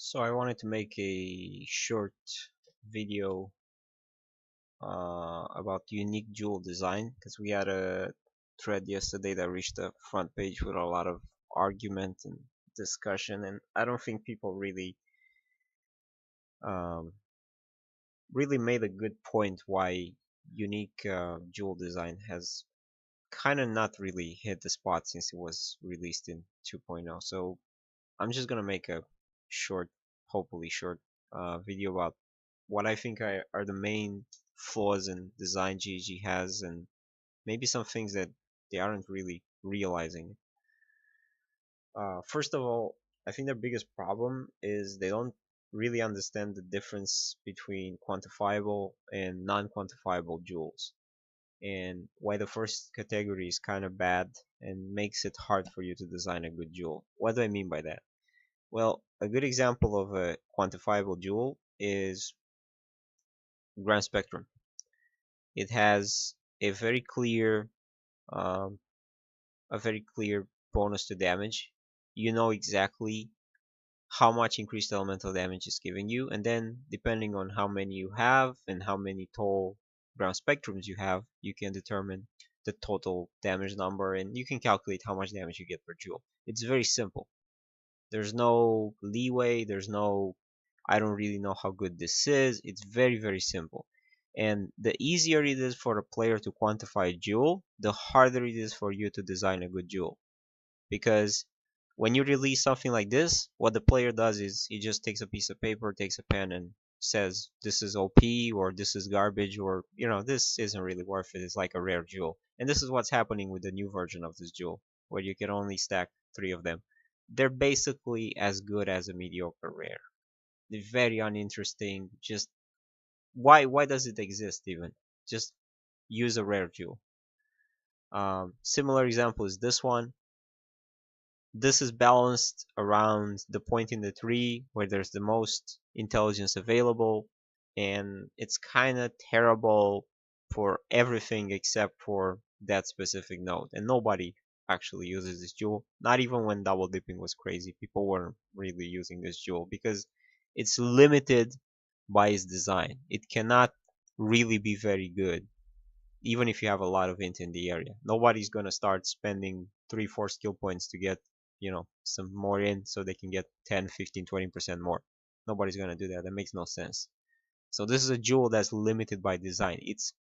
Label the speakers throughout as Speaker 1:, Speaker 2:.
Speaker 1: So I wanted to make a short video about unique jewel design because we had a thread yesterday that reached the front page with a lot of argument and discussion, and I don't think people um, really made a good point why unique jewel design has kind of not really hit the spot since it was released in 2.0. So I'm just gonna make a short, hopefully short, video about what I think are the main flaws in design GG has, and maybe some things that they aren't really realizing. First of all, I think their biggest problem is they don't really understand the difference between quantifiable and non-quantifiable jewels, and why the first category is kind of bad and makes it hard for you to design a good jewel. What do I mean by that? Well, a good example of a quantifiable jewel is Grand Spectrum. It has a very clear um, a very clear bonus to damage. You know exactly how much increased elemental damage is giving you, and then depending on how many you have and how many tall ground spectrums you have, you can determine the total damage number, and you can calculate how much damage you get per jewel. It's very simple. There's no leeway, there's no I don't really know how good this is. It's very, very simple. And the easier it is for a player to quantify a jewel, the harder it is for you to design a good jewel. Because when you release something like this, what the player does is he just takes a piece of paper, takes a pen, and says this is OP, or this is garbage, or this isn't really worth it. It's like a rare jewel. And this is what's happening with the new version of this jewel, where you can only stack 3 of them. They're basically as good as a mediocre rare. They're very uninteresting. Just why does it exist even? Just use a rare jewel. Similar example is this one. This is balanced around the point in the tree where there's the most intelligence available, and it's kind of terrible for everything except for that specific node. And nobody actually uses this jewel. Not even when double dipping was crazy, people weren't really using this jewel because it's limited by its design. It cannot really be very good, even if you have a lot of int in the area. Nobody's gonna start spending 3-4 skill points to get some more in so they can get 10, 15, 20% more. Nobody's gonna do that. That makes no sense. So this is a jewel that's limited by design. Its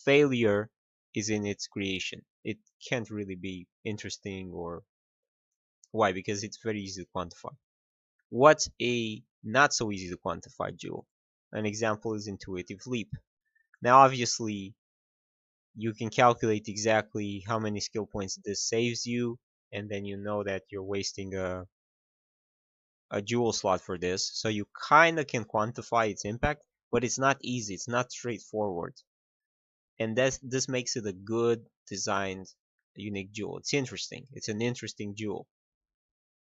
Speaker 1: failure is in its creation. It can't really be interesting. Or why? Because it's very easy to quantify. What's a not so easy to quantify jewel? An example is intuitive leap. Now obviously you can calculate exactly how many skill points this saves you, and then you know that you're wasting a jewel slot for this, so you kinda can quantify its impact, but it's not easy, it's not straightforward. And this makes it a good designed unique jewel. It's interesting. It's an interesting jewel.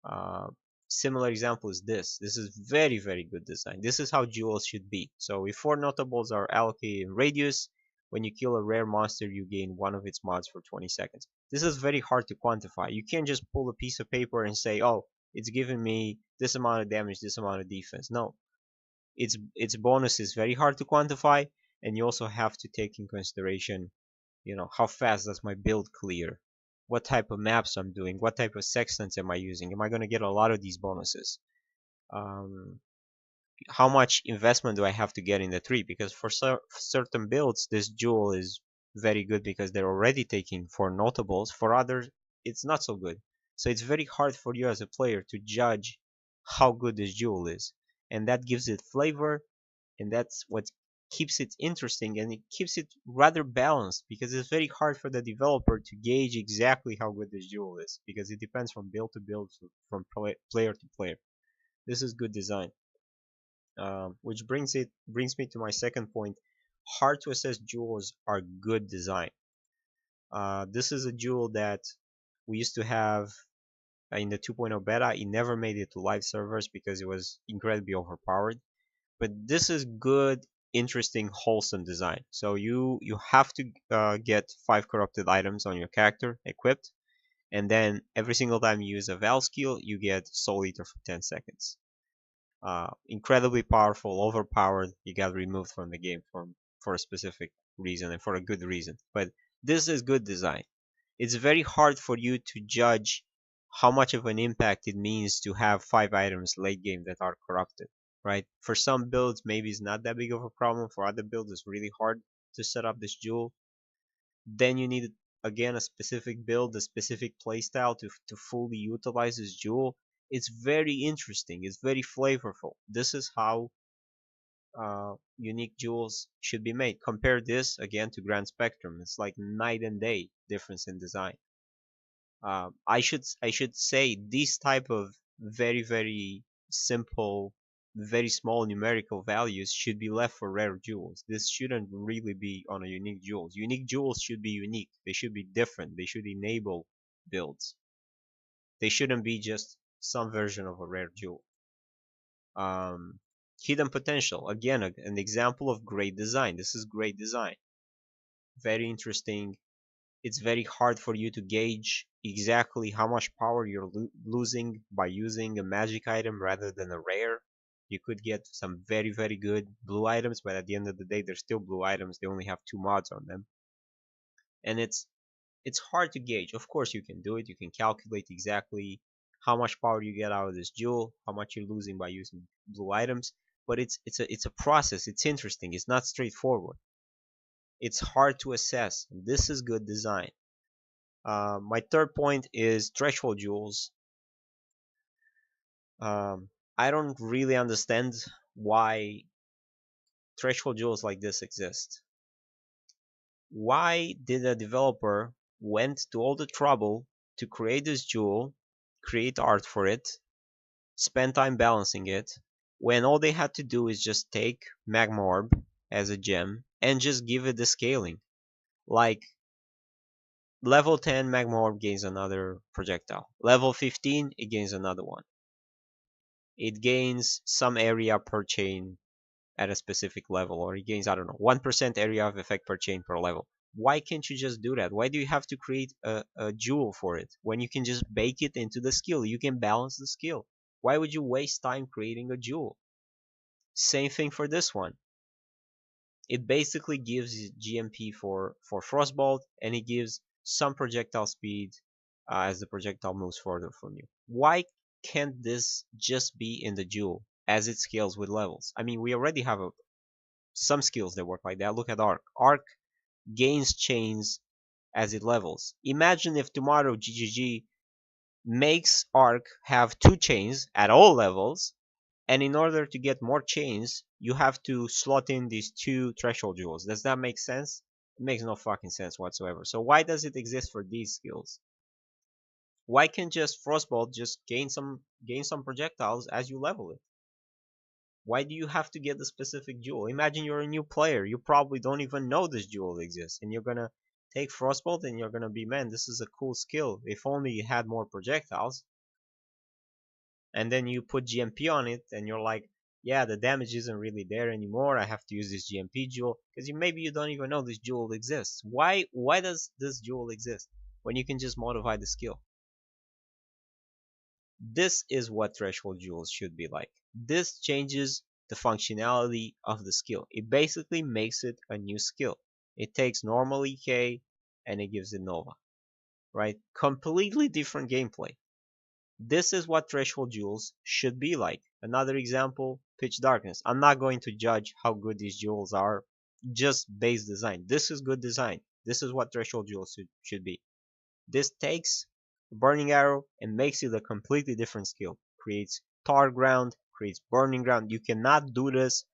Speaker 1: Uh, Similar example is this. This is very, very good design. This is how jewels should be. So if 4 notables are allocated in radius, when you kill a rare monster, you gain one of its mods for 20 seconds. This is very hard to quantify. You can't just pull a piece of paper and say, oh, it's giving me this amount of damage, this amount of defense. No, its bonus is very hard to quantify, and you also have to take in consideration, how fast does my build clear, what type of maps I'm doing, what type of sextants am I using, am I going to get a lot of these bonuses, um, how much investment do I have to get in the tree, because for certain builds this jewel is very good because they're already taking 4 notables. For others it's not so good, so it's very hard for you as a player to judge how good this jewel is, and that gives it flavor, and that's what keeps it interesting, and it keeps it rather balanced, because it's very hard for the developer to gauge exactly how good this jewel is, because it depends from build to build, from player to player. This is good design, which brings me to my second point. Hard to assess jewels are good design. This is a jewel that we used to have in the 2.0 beta. It never made it to live servers because it was incredibly overpowered, but this is good, interesting, wholesome design. So you have to get 5 corrupted items on your character equipped, and then every single time you use a Val skill you get Soul Eater for 10 seconds. incredibly powerful, overpowered, you got removed from the game for a specific reason and for a good reason. But this is good design. It's very hard for you to judge how much of an impact it means to have 5 items late game that are corrupted, right? For some builds, maybe it's not that big of a problem. For other builds, it's really hard to set up this jewel. Then you need, again, a specific build, a specific playstyle to fully utilize this jewel. It's very interesting. It's very flavorful. This is how unique jewels should be made. Compare this again to Grand Spectrum. It's like night and day difference in design. I should say these type of very simple, very small numerical values should be left for rare jewels. This shouldn't really be on a unique jewels. Unique jewels should be unique. They should be different. They should enable builds. They shouldn't be just some version of a rare jewel. Um, Hidden potential, again, an example of great design. This is great design. Very interesting. It's very hard for you to gauge exactly how much power you're losing by using a magic item rather than a rare. You could get some very good blue items, but at the end of the day, they're still blue items. They only have 2 mods on them, and it's hard to gauge. Of course, you can do it. You can calculate exactly how much power you get out of this jewel, how much you're losing by using blue items. But it's a process. It's interesting. It's not straightforward. It's hard to assess. This is good design. My third point is threshold jewels. I don't really understand why threshold jewels like this exist. Why did a developer went to all the trouble to create this jewel, create art for it, spend time balancing it, when all they had to do is just take Magma Orb as a gem and just give it the scaling? Like, level 10 Magma Orb gains another projectile. Level 15 it gains another one. It gains some area per chain at a specific level, or it gains, I don't know, 1% area of effect per chain per level. Why can't you just do that? Why do you have to create a jewel for it when you can just bake it into the skill? You can balance the skill. Why would you waste time creating a jewel? Same thing for this one. It basically gives GMP for Frostbolt, and it gives some projectile speed as the projectile moves further from you. Why can't this just be in the jewel as it scales with levels? I mean, we already have some skills that work like that. Look at Arc. Arc gains chains as it levels. Imagine if tomorrow GGG makes Arc have 2 chains at all levels, and in order to get more chains, you have to slot in these 2 threshold jewels. Does that make sense? It makes no fucking sense whatsoever. So why does it exist for these skills? Why can't just Frostbolt just gain some projectiles as you level it? Why do you have to get the specific jewel? Imagine you're a new player. You probably don't even know this jewel exists, and you're gonna take Frostbolt and you're gonna be, man, this is a cool skill. If only it had more projectiles. And then you put GMP on it, and you're like, yeah, the damage isn't really there anymore. I have to use this GMP jewel because maybe you don't even know this jewel exists. Why does this jewel exist when you can just modify the skill? This is what threshold jewels should be like. This changes the functionality of the skill. It basically makes it a new skill. It takes normal EK and it gives it Nova, right? Completely different gameplay. This is what threshold jewels should be like. Another example, Pitch Darkness. I'm not going to judge how good these jewels are, just base design. This is good design. This is what threshold jewels should be. This takes Burning Arrow and makes it a completely different skill. Creates tar ground, creates burning ground. You cannot do this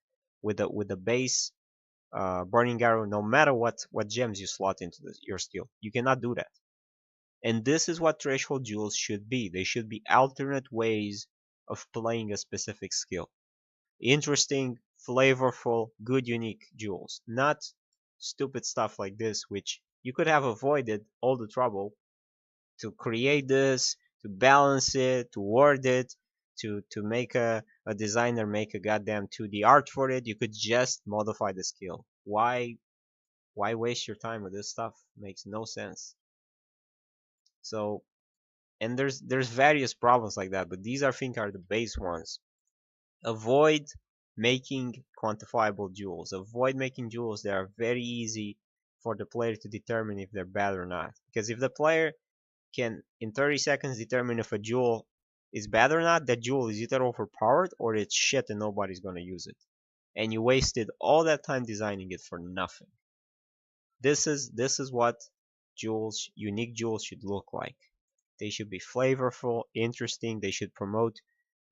Speaker 1: with the base Burning Arrow, no matter what gems you slot into your skill. You cannot do that. And this is what threshold jewels should be. They should be alternate ways of playing a specific skill. Interesting, flavorful, good, unique jewels. Not stupid stuff like this, which you could have avoided all the trouble to create this, to balance it, to word it, to make a designer make a goddamn 2D art for it. You could just modify the skill. Why waste your time with this stuff? Makes no sense. So, and there's various problems like that, but these I think are the base ones. Avoid making quantifiable jewels. Avoid making jewels that are very easy for the player to determine if they're bad or not. Because if the player can, in 30 seconds, determine if a jewel is bad or not, that jewel is either overpowered or it's shit and nobody's gonna use it. And you wasted all that time designing it for nothing. This is what jewels, unique jewels, should look like. They should be flavorful, interesting. They should promote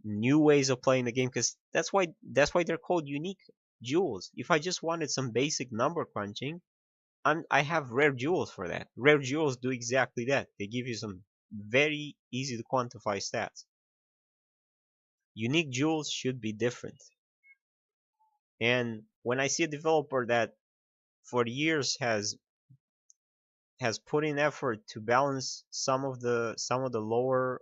Speaker 1: new ways of playing the game, because that's why they're called unique jewels. If I just wanted some basic number crunching, I have rare jewels for that. Rare jewels do exactly that. They give you some very easy to quantify stats. Unique jewels should be different. And when I see a developer that for years has put in effort to balance some of the lower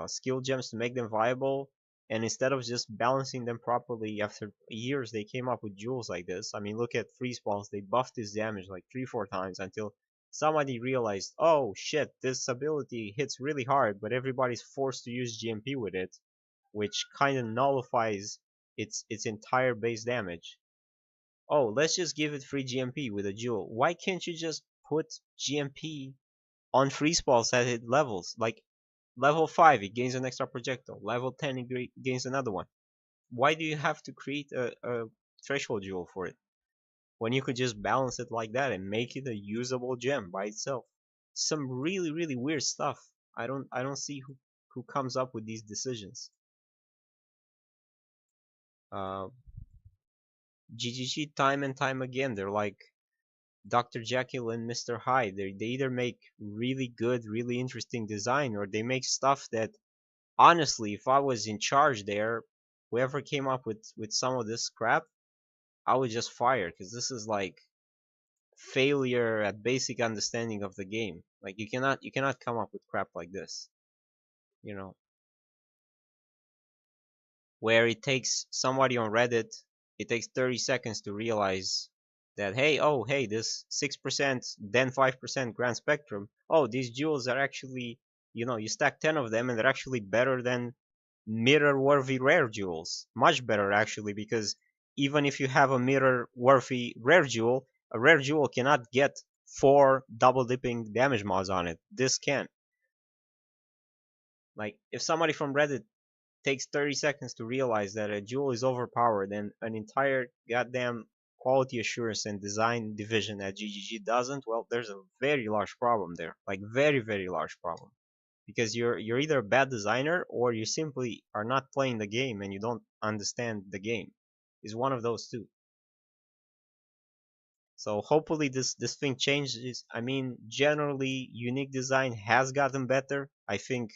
Speaker 1: skill gems to make them viable, and instead of just balancing them properly, after years they came up with jewels like this. I mean, look at freeze balls. They buffed this damage like 3-4 times until somebody realized, oh shit, this ability hits really hard, but everybody's forced to use GMP with it, which kind of nullifies its entire base damage. Oh, let's just give it free GMP with a jewel. Why can't you just put GMP on freeze balls at it levels? Like level 5, it gains an extra projectile. Level 10, it gains another one. Why do you have to create a threshold jewel for it when you could just balance it like that and make it a usable gem by itself? Some really, really weird stuff. I don't see who comes up with these decisions. Uh, GGG time and time again, they're like Dr. Jekyll and Mr. Hyde. They either make really good, really interesting design, or they make stuff that, honestly, if I was in charge there, whoever came up with some of this crap, I would just fire, because this is like failure at basic understanding of the game. Like you cannot come up with crap like this, you know, where it takes somebody on Reddit, it takes 30 seconds to realize that, hey, oh hey, this 6% then 5% grand spectrum, oh, these jewels are actually, you stack 10 of them and they're actually better than mirror worthy rare jewels. Much better actually, because even if you have a mirror worthy rare jewel, a rare jewel cannot get 4 double dipping damage mods on it. This can. Like, if somebody from Reddit takes 30 seconds to realize that a jewel is overpowered and an entire goddamn quality assurance and design division at GGG doesn't, well, there's a very large problem there. Like, very, very large problem. Because you're either a bad designer or you simply are not playing the game and you don't understand the game. Is one of those two. So hopefully this thing changes. I mean, generally, unique design has gotten better. I think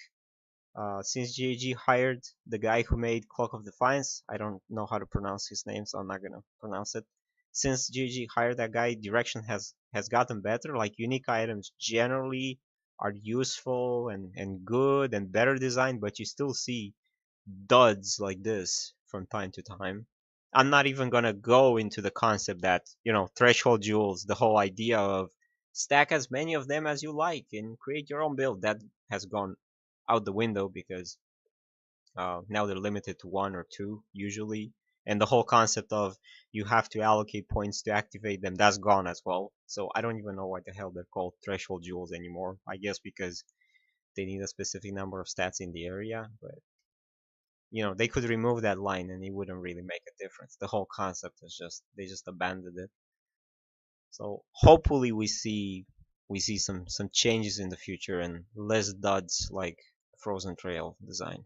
Speaker 1: since GAG hired the guy who made Clock of Defiance, I don't know how to pronounce his name, so I'm not gonna pronounce it. Since GAG hired that guy, direction has gotten better. Like, unique items generally are useful and good and better designed, but you still see duds like this from time to time. I'm not even gonna go into the concept that, threshold jewels, the whole idea of stack as many of them as you like and create your own build, that has gone out the window, because now they're limited to one or two usually, and the whole concept of you have to allocate points to activate them, that's gone as well. So I don't even know why the hell they're called threshold jewels anymore. I guess because they need a specific number of stats in the area, but they could remove that line and it wouldn't really make a difference. The whole concept is just, they just abandoned it. So hopefully we see some changes in the future and less duds like Frozen Trail design.